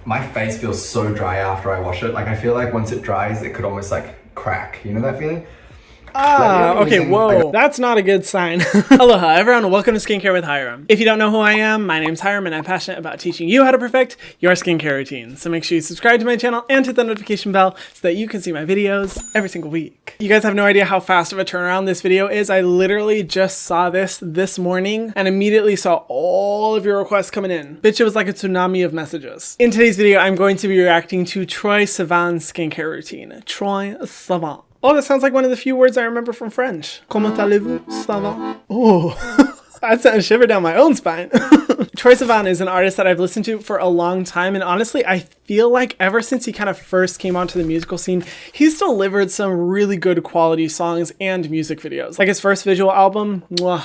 my face feels so dry after I wash it. Like I feel like once it dries, it could almost like crack. You know that feeling? Okay, whoa, that's not a good sign. Aloha everyone, welcome to Skincare with Hyram. If you don't know who I am, my name's Hyram and I'm passionate about teaching you how to perfect your skincare routine. So make sure you subscribe to my channel and hit the notification bell so that you can see my videos every single week. You guys have no idea how fast of a turnaround this video is. I literally just saw this morning and immediately saw all of your requests coming in. Bitch, it was like a tsunami of messages. In today's video, I'm going to be reacting to Troye Sivan's skincare routine. Troye Sivan. Oh, that sounds like one of the few words I remember from French. Comment allez-vous? Ça va? Oh, I sent a shiver down my own spine. Troye Sivan is an artist that I've listened to for a long time, and honestly, I feel like ever since he kind of first came onto the musical scene, he's delivered some really good quality songs and music videos. Like his first visual album, mwah,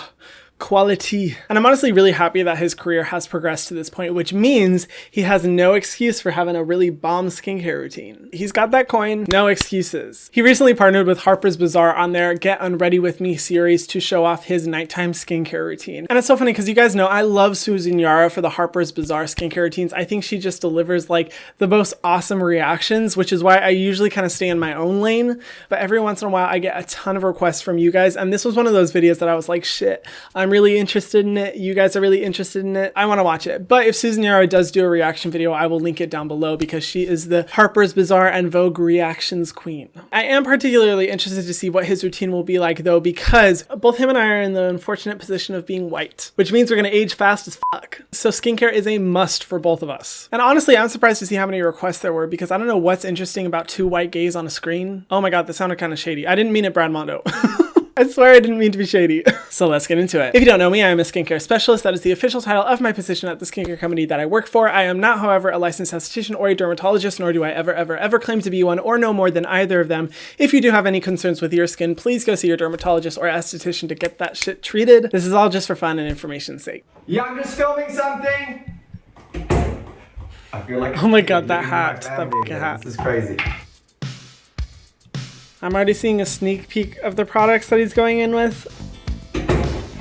quality. And I'm honestly really happy that his career has progressed to this point, which means he has no excuse for having a really bomb skincare routine. He's got that coin, no excuses. He recently partnered with Harper's Bazaar on their Get Unready With Me series to show off his nighttime skincare routine. And it's so funny because you guys know I love Susan Yara for the Harper's Bazaar skincare routines. I think she just delivers like the most awesome reactions, which is why I usually kind of stay in my own lane. But every once in a while I get a ton of requests from you guys, and this was one of those videos that I was like, shit, I'm really interested in it. You guys are really interested in it. I want to watch it. But if Susan Yara does do a reaction video, I will link it down below because she is the Harper's Bazaar and Vogue reactions queen. I am particularly interested to see what his routine will be like though, because both him and I are in the unfortunate position of being white, which means we're going to age fast as fuck. So skincare is a must for both of us. And honestly, I'm surprised to see how many requests there were because I don't know what's interesting about two white gays on a screen. Oh my God, that sounded kind of shady. I didn't mean it, Brad Mondo. I swear I didn't mean to be shady. So let's get into it. If you don't know me, I am a skincare specialist. That is the official title of my position at the skincare company that I work for. I am not, however, a licensed esthetician or a dermatologist, nor do I ever claim to be one or know more than either of them. If you do have any concerns with your skin, please go see your dermatologist or esthetician to get that shit treated. This is all just for fun and information's sake. Yeah, I'm just filming something. I feel like oh my God, that hat. That hat. This is crazy. I'm already seeing a sneak peek of the products that he's going in with.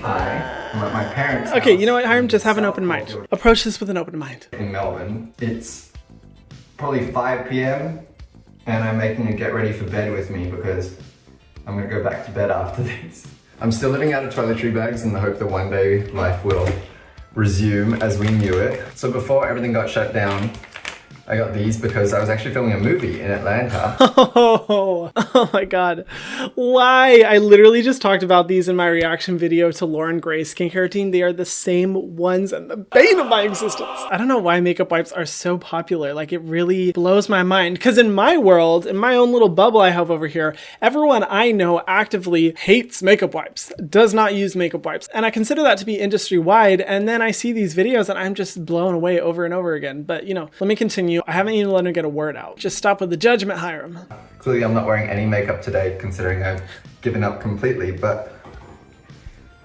Hi, I'm at my parents' Okay, house. You know what, Hyram? Just have an open mind. Approach this with an open mind. In Melbourne, it's probably 5 p.m. and I'm making a get ready for bed with me because I'm gonna go back to bed after this. I'm still living out of toiletry bags in the hope that one day life will resume as we knew it. So before everything got shut down, I got these because I was actually filming a movie in Atlanta. Oh my God. Why? I literally just talked about these in my reaction video to Lauren Gray's skincare routine. They are the same ones and the bane of my existence. I don't know why makeup wipes are so popular. Like it really blows my mind. Because in my world, in my own little bubble I have over here, everyone I know actively hates makeup wipes, does not use makeup wipes. And I consider that to be industry wide. And then I see these videos and I'm just blown away over and over again. But you know, let me continue. I haven't even let him get a word out. Just stop with the judgment, Hyram. Clearly I'm not wearing any makeup today considering I've given up completely, but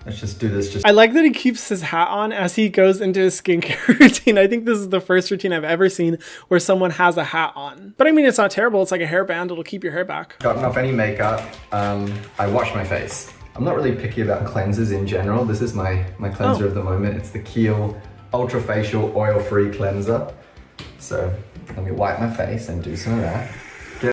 let's just do this. I like that he keeps his hat on as he goes into his skincare routine. I think this is the first routine I've ever seen where someone has a hat on. But I mean, it's not terrible. It's like a hairband. It'll keep your hair back. Gotten off any makeup, I wash my face. I'm not really picky about cleansers in general. This is my cleanser of the moment. It's the Kale Ultra Facial Oil-Free Cleanser. So let me wipe my face and do some of that.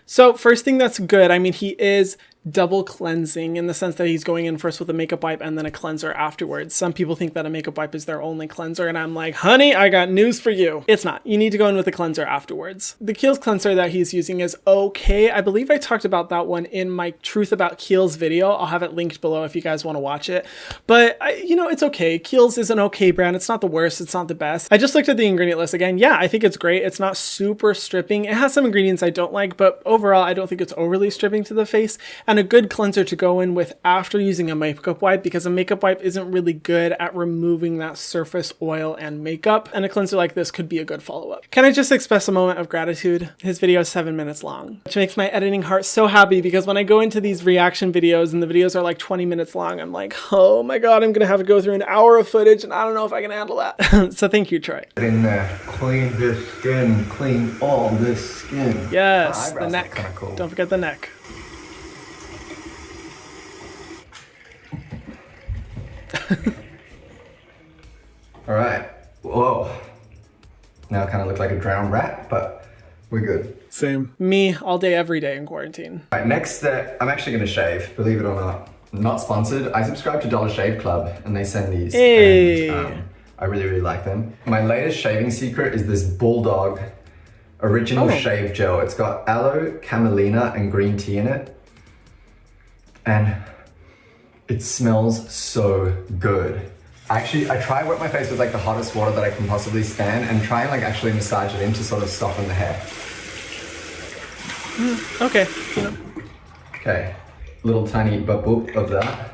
So first thing that's good, I mean, he is double cleansing in the sense that he's going in first with a makeup wipe and then a cleanser afterwards. Some people think that a makeup wipe is their only cleanser and I'm like, honey, I got news for you. It's not. You need to go in with a cleanser afterwards. The Kiehl's cleanser that he's using is okay. I believe I talked about that one in my Truth About Kiehl's video. I'll have it linked below if you guys want to watch it. But you know, it's okay. Kiehl's is an okay brand. It's not the worst. It's not the best. I just looked at the ingredient list again. Yeah, I think it's great. It's not super stripping. It has some ingredients I don't like, but overall, I don't think it's overly stripping to the face. And a good cleanser to go in with after using a makeup wipe, because a makeup wipe isn't really good at removing that surface oil and makeup, and a cleanser like this could be a good follow-up. Can I just express a moment of gratitude? His video is 7 minutes long, which makes my editing heart so happy because when I go into these reaction videos and the videos are like 20 minutes long, I'm like, oh my God, I'm gonna have to go through an hour of footage and I don't know if I can handle that. So thank you, Troye. Get in there, clean this skin, clean all this skin. Yes, the neck. Cool. Don't forget the neck. All right. Whoa. Now I kind of look like a drowned rat, but we're good. Same. Me, all day, every day in quarantine. All right, next step, I'm actually gonna shave, believe it or not. Not sponsored. I subscribe to Dollar Shave Club and they send these. Hey. And, I really, really like them. My latest shaving secret is this Bulldog Original Shave Gel. It's got aloe, camelina, and green tea in it. And it smells so good. Actually, I try to wet my face with like the hottest water that I can possibly stand and try and like actually massage it in to sort of soften the hair. Okay. Okay, little tiny bubble of that.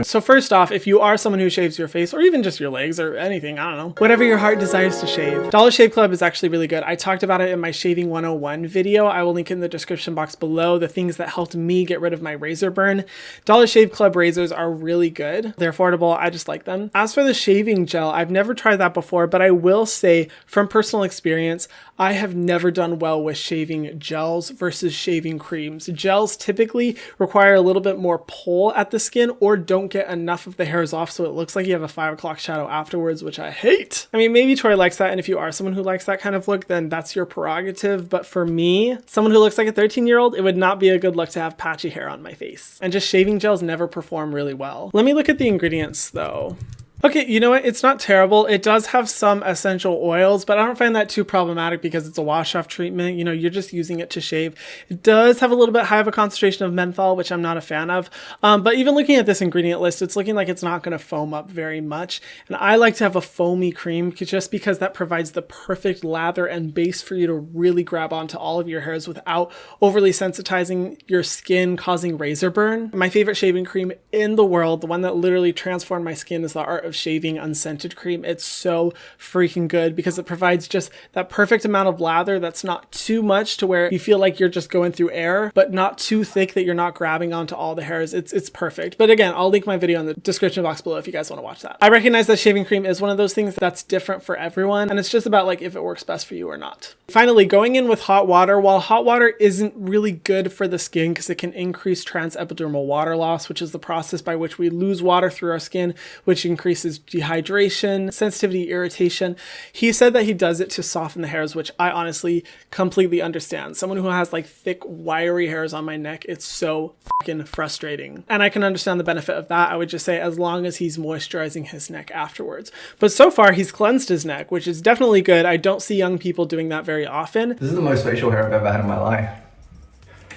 So first off, if you are someone who shaves your face or even just your legs or anything, I don't know, whatever your heart desires to shave, Dollar Shave Club is actually really good. I talked about it in my Shaving 101 video. I will link it in the description box below, the things that helped me get rid of my razor burn. Dollar Shave Club razors are really good. They're affordable. I just like them. As for the shaving gel, I've never tried that before, but I will say from personal experience, I have never done well with shaving gels versus shaving creams. Gels typically require a little bit more pull at the skin or don't get enough of the hairs off so it looks like you have a 5 o'clock shadow afterwards, which I hate. I mean, maybe Troy likes that, and if you are someone who likes that kind of look, then that's your prerogative. But for me, someone who looks like a 13-year-old, it would not be a good look to have patchy hair on my face. And just shaving gels never perform really well. Let me look at the ingredients though. Okay, you know what? It's not terrible. It does have some essential oils, but I don't find that too problematic because it's a wash-off treatment. You know, you're just using it to shave. It does have a little bit high of a concentration of menthol, which I'm not a fan of. But even looking at this ingredient list, it's looking like it's not going to foam up very much. And I like to have a foamy cream just because that provides the perfect lather and base for you to really grab onto all of your hairs without overly sensitizing your skin, causing razor burn. My favorite shaving cream in the world, the one that literally transformed my skin, is the Art of Shaving Unscented cream. It's so freaking good because it provides just that perfect amount of lather that's not too much to where you feel like you're just going through air, but not too thick that you're not grabbing onto all the hairs. It's perfect. But again, I'll link my video in the description box below if you guys want to watch that. I recognize that shaving cream is one of those things that's different for everyone, and it's just about like if it works best for you or not. Finally, going in with hot water. While hot water isn't really good for the skin because it can increase transepidermal water loss, which is the process by which we lose water through our skin, which increases dehydration, sensitivity, irritation. He said that he does it to soften the hairs, which I honestly completely understand. Someone who has like thick, wiry hairs on my neck, it's so fucking frustrating. And I can understand the benefit of that. I would just say as long as he's moisturizing his neck afterwards. But so far he's cleansed his neck, which is definitely good. I don't see young people doing that very often. This is the most facial hair I've ever had in my life.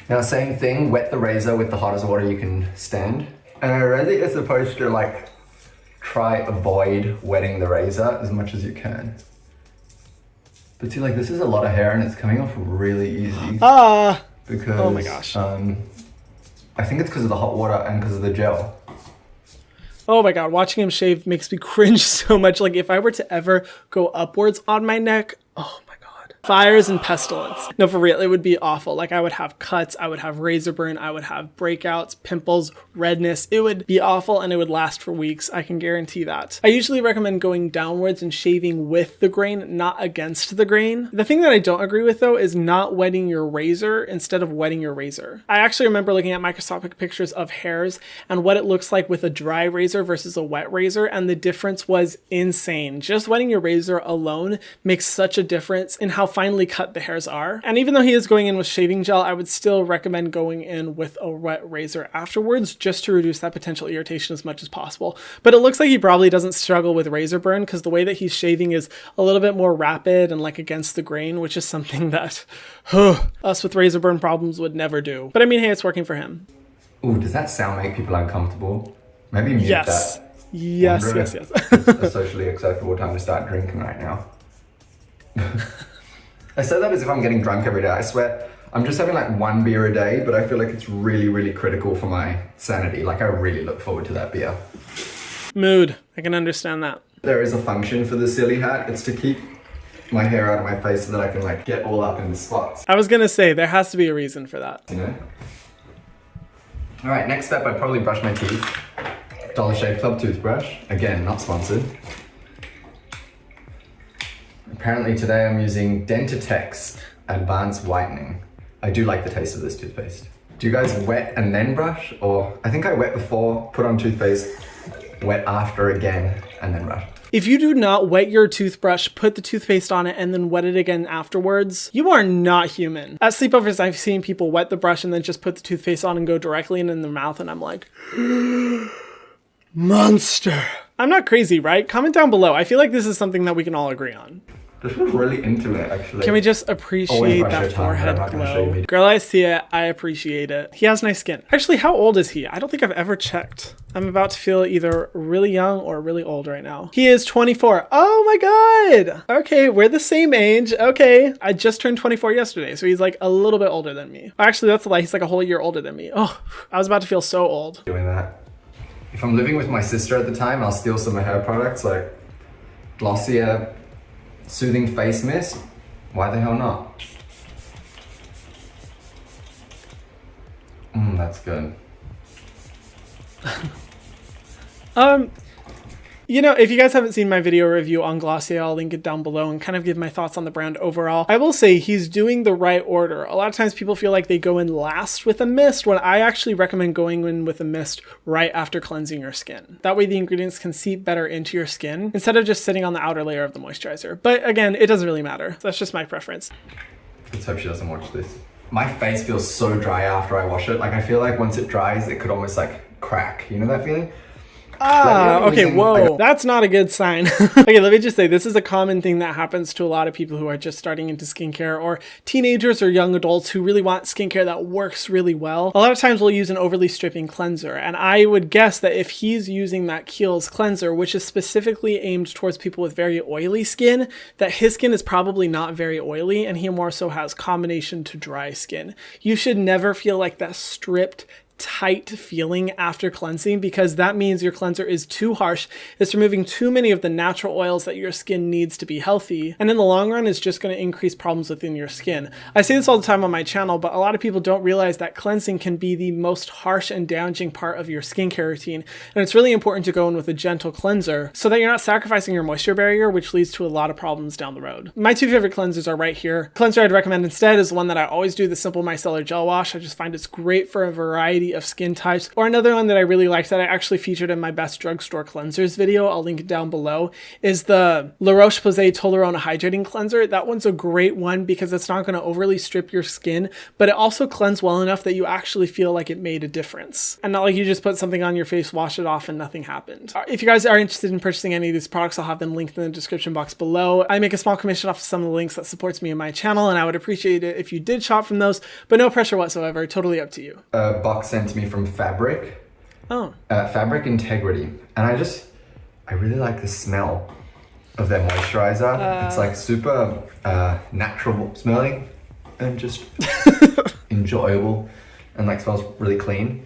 Now, same thing, wet the razor with the hottest water you can stand. And I read that you're supposed to like try avoid wetting the razor as much as you can. But see, like this is a lot of hair and it's coming off really easy. Because, oh my gosh. I think it's because of the hot water and because of the gel. Oh my God, watching him shave makes me cringe so much. Like if I were to ever go upwards on my neck, oh my God. Fires and pestilence. No, for real, it would be awful. Like I would have cuts, I would have razor burn, I would have breakouts, pimples, redness. It would be awful and it would last for weeks. I can guarantee that. I usually recommend going downwards and shaving with the grain, not against the grain. The thing that I don't agree with though is not wetting your razor instead of wetting your razor. I actually remember looking at microscopic pictures of hairs and what it looks like with a dry razor versus a wet razor, and the difference was insane. Just wetting your razor alone makes such a difference in how finely cut the hairs are. And even though he is going in with shaving gel, I would still recommend going in with a wet razor afterwards just to reduce that potential irritation as much as possible. But it looks like he probably doesn't struggle with razor burn because the way that he's shaving is a little bit more rapid and like against the grain, which is something that us with razor burn problems would never do. But I mean, hey, it's working for him. Ooh, does that sound make people uncomfortable? Maybe mute yes. that. Yes, yes. It's a socially acceptable time to start drinking right now. I say that as if I'm getting drunk every day. I swear, I'm just having like one beer a day, but I feel like it's really, really critical for my sanity. Like I really look forward to that beer. Mood. I can understand that. There is a function for the silly hat. It's to keep my hair out of my face so that I can like get all up in the spots. I was gonna say, there has to be a reason for that. You know? All right, next step, I'd probably brush my teeth. Dollar Shave Club toothbrush. Again, not sponsored. Apparently today I'm using Dentitex Advanced Whitening. I do like the taste of this toothpaste. Do you guys wet and then brush? Or I think I wet before, put on toothpaste, wet after again, and then brush. If you do not wet your toothbrush, put the toothpaste on it, and then wet it again afterwards, you are not human. At sleepovers, I've seen people wet the brush and then just put the toothpaste on and go directly in their mouth, and I'm like, monster. I'm not crazy, right? Comment down below. I feel like this is something that we can all agree on. This was really intimate, actually. Can we just appreciate that forehead glow? Girl, I see it. I appreciate it. He has nice skin. Actually, how old is he? I don't think I've ever checked. I'm about to feel either really young or really old right now. He is 24. Oh my God. Okay, we're the same age. Okay, I just turned 24 yesterday, so he's like a little bit older than me. Actually, that's a lie. He's like a whole year older than me. Oh, I was about to feel so old. Doing that. If I'm living with my sister at the time, I'll steal some of her products like Glossier Soothing Face Mist. Why the hell not? That's good. You know, if you guys haven't seen my video review on Glossier, I'll link it down below and kind of give my thoughts on the brand overall. I will say he's doing the right order. A lot of times people feel like they go in last with a mist, when I actually recommend going in with a mist right after cleansing your skin. That way the ingredients can seep better into your skin instead of just sitting on the outer layer of the moisturizer. But again, it doesn't really matter. That's just my preference. Let's hope she doesn't watch this. My face feels so dry after I wash it. Like I feel like once it dries, it could almost like crack. You know that feeling? Okay, whoa, that's not a good sign. Okay, let me just say, this is a common thing that happens to a lot of people who are just starting into skincare, or teenagers or young adults who really want skincare that works really well. A lot of times we'll use an overly stripping cleanser, and I would guess that if he's using that Kiehl's cleanser, which is specifically aimed towards people with very oily skin, that his skin is probably not very oily, and he more so has combination to dry skin. You should never feel like that stripped, tight feeling after cleansing, because that means your cleanser is too harsh. It's removing too many of the natural oils that your skin needs to be healthy, and in the long run it's just going to increase problems within your skin. I say this all the time on my channel, but a lot of people don't realize that cleansing can be the most harsh and damaging part of your skincare routine, and it's really important to go in with a gentle cleanser so that you're not sacrificing your moisture barrier, which leads to a lot of problems down the road. My two favorite cleansers are right here. Cleanser I'd recommend instead is the one that I always do, the Simple Micellar Gel Wash. I just find it's great for a variety of skin types. Or another one that I really like that I actually featured in my best drugstore cleansers video, I'll link it down below, is the La Roche-Posay Tolorone Hydrating Cleanser. That one's a great one because it's not going to overly strip your skin, but it also cleanses well enough that you actually feel like it made a difference. And not like you just put something on your face, wash it off, and nothing happened. If you guys are interested in purchasing any of these products, I'll have them linked in the description box below. I make a small commission off of some of the links that supports me and my channel, and I would appreciate it if you did shop from those, but no pressure whatsoever, totally up to you. A box sent to me from Fabric. Fabric Integrity. And I really like the smell of their moisturizer. It's like super natural smelling and just enjoyable, and like smells really clean.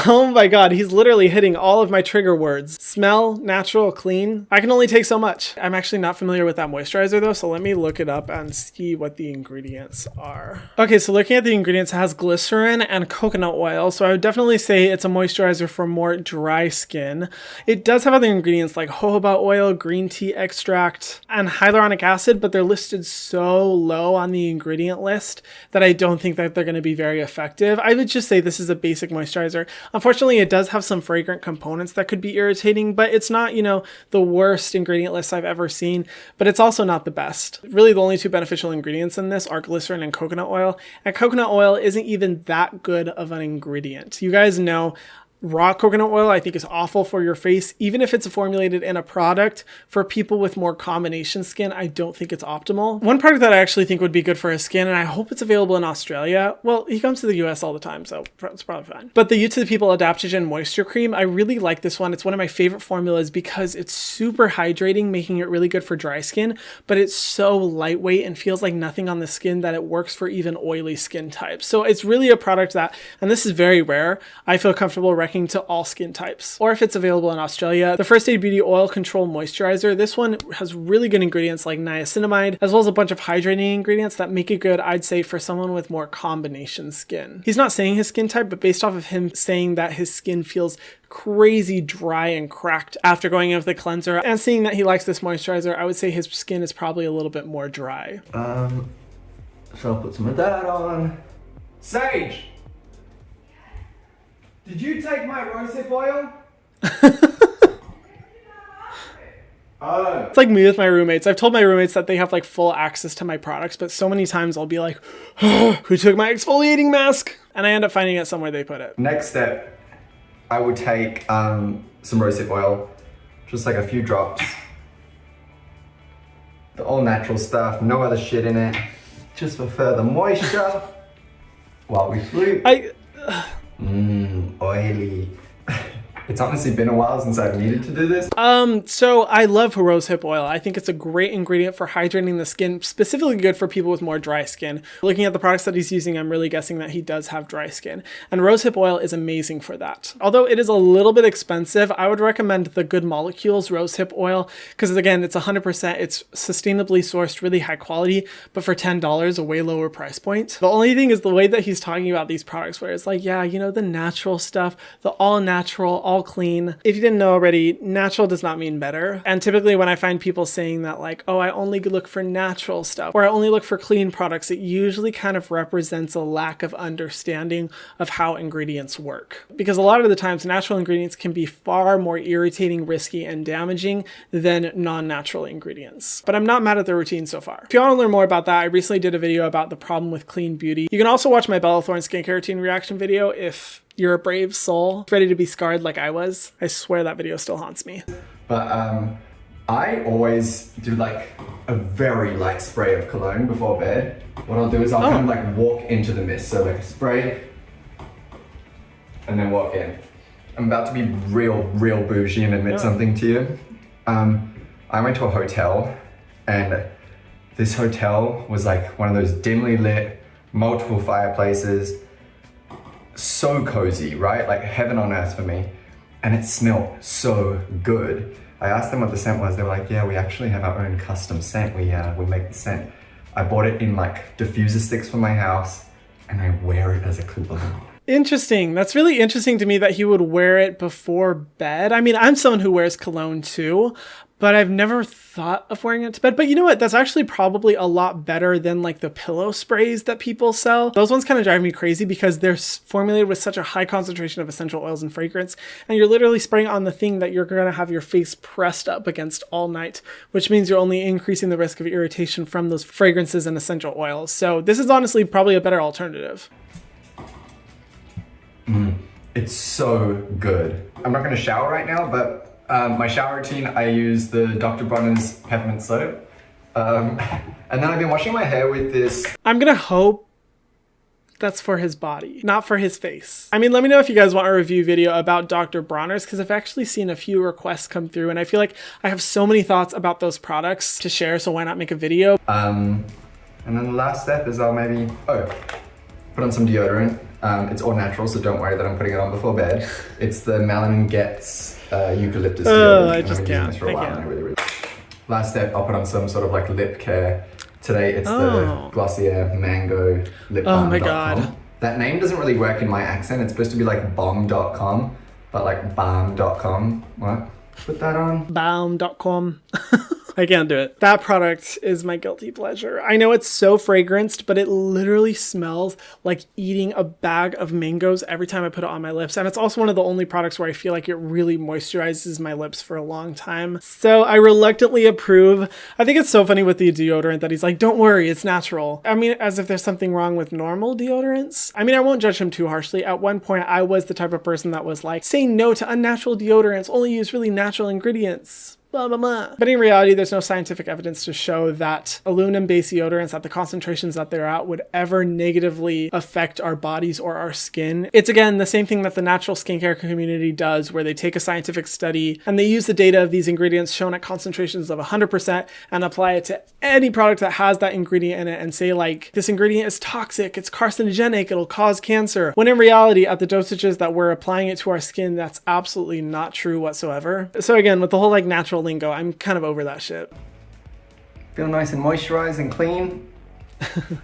Oh my God, he's literally hitting all of my trigger words. Smell, natural, clean. I can only take so much. I'm actually not familiar with that moisturizer though, so let me look it up and see what the ingredients are. Okay, so looking at the ingredients, it has glycerin and coconut oil, so I would definitely say it's a moisturizer for more dry skin. It does have other ingredients like jojoba oil, green tea extract, and hyaluronic acid, but they're listed so low on the ingredient list that I don't think that they're going to be very effective. I would just say this is a basic moisturizer. Unfortunately, it does have some fragrant components that could be irritating, but it's not, you know, the worst ingredient list I've ever seen, but it's also not the best. Really, the only two beneficial ingredients in this are glycerin and coconut oil, and coconut oil isn't even that good of an ingredient. You guys know raw coconut oil, I think, is awful for your face. Even if it's formulated in a product for people with more combination skin, I don't think it's optimal. One product that I actually think would be good for his skin, and I hope it's available in Australia. Well, he comes to the US all the time, so it's probably fine. But the To The People Adaptogen Moisture Cream, I really like this one. It's one of my favorite formulas because it's super hydrating, making it really good for dry skin, but it's so lightweight and feels like nothing on the skin that it works for even oily skin types. So it's really a product that, and this is very rare, I feel comfortable recommending to all skin types. Or if it's available in Australia, the First Aid Beauty Oil-Control Moisturizer. This one has really good ingredients like niacinamide, as well as a bunch of hydrating ingredients that make it good, I'd say, for someone with more combination skin. He's not saying his skin type, but based off of him saying that his skin feels crazy dry and cracked after going in with the cleanser, and seeing that he likes this moisturizer, I would say his skin is probably a little bit more dry. So I'll put some of that on. Sage! Did you take my rosehip oil? It's like me with my roommates. I've told my roommates that they have like full access to my products, but so many times I'll be like, who took my exfoliating mask? And I end up finding it somewhere they put it. Next step, I would take some rosehip oil, just like a few drops. The all natural stuff, no other shit in it, just for further moisture while we sleep. Oily. It's honestly been a while since I've needed to do this. So I love rosehip oil. I think it's a great ingredient for hydrating the skin, specifically good for people with more dry skin. Looking at the products that he's using, I'm really guessing that he does have dry skin. And rosehip oil is amazing for that. Although it is a little bit expensive, I would recommend the Good Molecules rosehip oil, because again, it's 100%, it's sustainably sourced, really high quality, but for $10, a way lower price point. The only thing is the way that he's talking about these products, where it's like, yeah, you know, the natural stuff, the all natural, all clean. If you didn't know already, natural does not mean better. And typically when I find people saying that like, oh, I only look for natural stuff, or I only look for clean products, it usually kind of represents a lack of understanding of how ingredients work. Because a lot of the times natural ingredients can be far more irritating, risky, and damaging than non-natural ingredients. But I'm not mad at the routine so far. If you want to learn more about that, I recently did a video about the problem with clean beauty. You can also watch my Bella Thorne skincare routine reaction video if you're a brave soul, ready to be scarred like I was. I swear that video still haunts me. But I always do like a very light spray of cologne before bed. What I'll do is I'll kind of like walk into the mist. So like a spray and then walk in. I'm about to be real bougie and admit something to you. I went to a hotel and this hotel was like one of those dimly lit, multiple fireplaces, so cozy, right? Like heaven on earth for me. And it smelled so good. I asked them what the scent was. They were like, yeah, we actually have our own custom scent. We make the scent. I bought it in like diffuser sticks for my house and I wear it as a cologne. Interesting. That's really interesting to me that he would wear it before bed. I mean, I'm someone who wears cologne too, but I've never thought of wearing it to bed. But you know what? That's actually probably a lot better than like the pillow sprays that people sell. Those ones kind of drive me crazy because they're formulated with such a high concentration of essential oils and fragrance. And you're literally spraying on the thing that you're going to have your face pressed up against all night, which means you're only increasing the risk of irritation from those fragrances and essential oils. So this is honestly probably a better alternative. It's so good. I'm not going to shower right now, but my shower routine, I use the Dr. Bronner's peppermint soap. And then I've been washing my hair with this. I'm going to hope that's for his body, not for his face. I mean, let me know if you guys want a review video about Dr. Bronner's, because I've actually seen a few requests come through and I feel like I have so many thoughts about those products to share, so why not make a video? And then the last step is I'll maybe, put on some deodorant. It's all natural, so don't worry that I'm putting it on before bed. It's the Melanin Gets eucalyptus deodorant. I just can't. Last step, I'll put on some sort of like lip care. Today it's the Glossier Mango Lip Balm. Oh my god. That name doesn't really work in my accent. It's supposed to be like BalmDotCom, but like BalmDotCom. What? Put that on. BalmDotCom. I can't do it. That product is my guilty pleasure. I know it's so fragranced, but it literally smells like eating a bag of mangoes every time I put it on my lips. And it's also one of the only products where I feel like it really moisturizes my lips for a long time. So I reluctantly approve. I think it's so funny with the deodorant that he's like, don't worry, it's natural. I mean, as if there's something wrong with normal deodorants. I mean, I won't judge him too harshly. At one point, I was the type of person that was like, saying no to unnatural deodorants, only use really natural ingredients. Blah, blah, blah. But in reality, there's no scientific evidence to show that aluminum-based deodorants at the concentrations that they're at would ever negatively affect our bodies or our skin. It's again the same thing that the natural skincare community does, where they take a scientific study and they use the data of these ingredients shown at concentrations of 100% and apply it to any product that has that ingredient in it and say like, this ingredient is toxic, it's carcinogenic, it'll cause cancer. When in reality, at the dosages that we're applying it to our skin, that's absolutely not true whatsoever. So again, with the whole like natural lingo, I'm kind of over that shit. Feel nice and moisturized and clean.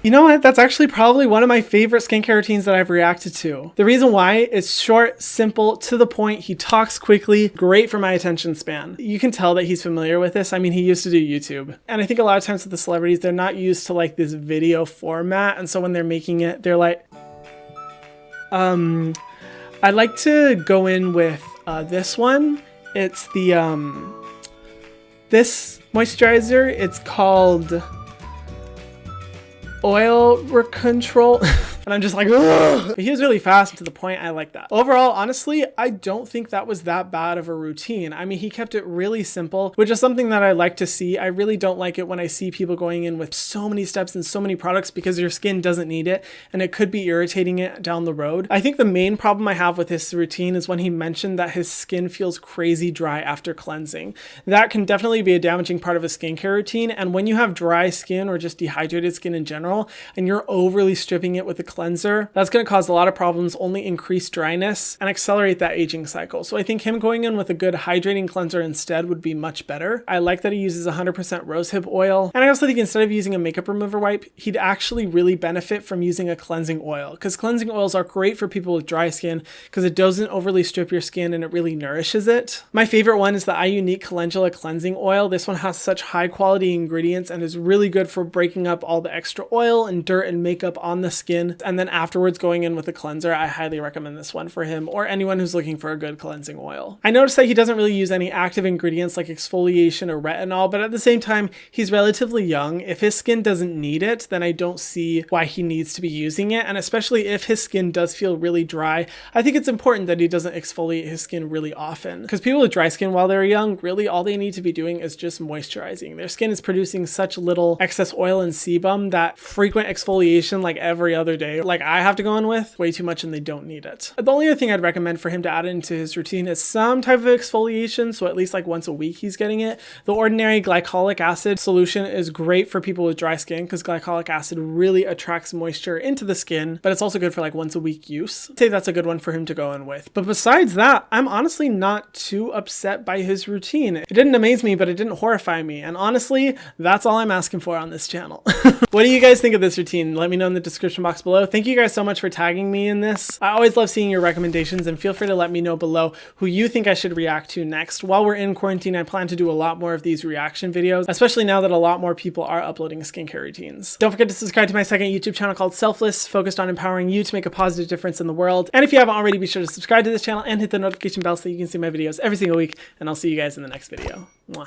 You know what? That's actually probably one of my favorite skincare routines that I've reacted to. The reason why is short, simple, to the point. He talks quickly, great for my attention span. You can tell that he's familiar with this. I mean, he used to do YouTube. And I think a lot of times with the celebrities, they're not used to like this video format. And so when they're making it, they're like, I'd like to go in with this one. It's the this moisturizer. It's called Oil-Control. And I'm just like, ugh. But he was really fast to the point. I like that. Overall, honestly, I don't think that was that bad of a routine. I mean, he kept it really simple, which is something that I like to see. I really don't like it when I see people going in with so many steps and so many products because your skin doesn't need it and it could be irritating it down the road. I think the main problem I have with his routine is when he mentioned that his skin feels crazy dry after cleansing. That can definitely be a damaging part of a skincare routine. And when you have dry skin or just dehydrated skin in general, and you're overly stripping it with a cleanser, that's going to cause a lot of problems, only increase dryness and accelerate that aging cycle. So I think him going in with a good hydrating cleanser instead would be much better. I like that he uses 100% rosehip oil. And I also think instead of using a makeup remover wipe, he'd actually really benefit from using a cleansing oil, because cleansing oils are great for people with dry skin because it doesn't overly strip your skin and it really nourishes it. My favorite one is the iUnik Calendula Cleansing Oil. This one has such high quality ingredients and is really good for breaking up all the extra oil and dirt and makeup on the skin, and then afterwards going in with a cleanser. I highly recommend this one for him or anyone who's looking for a good cleansing oil. I noticed that he doesn't really use any active ingredients like exfoliation or retinol, but at the same time, he's relatively young. If his skin doesn't need it, then I don't see why he needs to be using it. And especially if his skin does feel really dry, I think it's important that he doesn't exfoliate his skin really often, because people with dry skin while they're young, really all they need to be doing is just moisturizing. Their skin is producing such little excess oil and sebum that frequent exfoliation like every other day, like I have to go in with, way too much and they don't need it. The only other thing I'd recommend for him to add into his routine is some type of exfoliation, so at least like once a week he's getting it. The ordinary glycolic acid solution is great for people with dry skin because glycolic acid really attracts moisture into the skin, but it's also good for like once a week use. I'd say that's a good one for him to go in with. But besides that, I'm honestly not too upset by his routine. It didn't amaze me, but it didn't horrify me. And honestly, that's all I'm asking for on this channel. What do you guys think of this routine? Let me know in the description box below. Thank you guys so much for tagging me in this. I always love seeing your recommendations, and feel free to let me know below who you think I should react to next. While we're in quarantine, I plan to do a lot more of these reaction videos, especially now that a lot more people are uploading skincare routines. Don't forget to subscribe to my second YouTube channel called Selfless, focused on empowering you to make a positive difference in the world. And if you haven't already, be sure to subscribe to this channel and hit the notification bell so that you can see my videos every single week. And I'll see you guys in the next video. Mwah.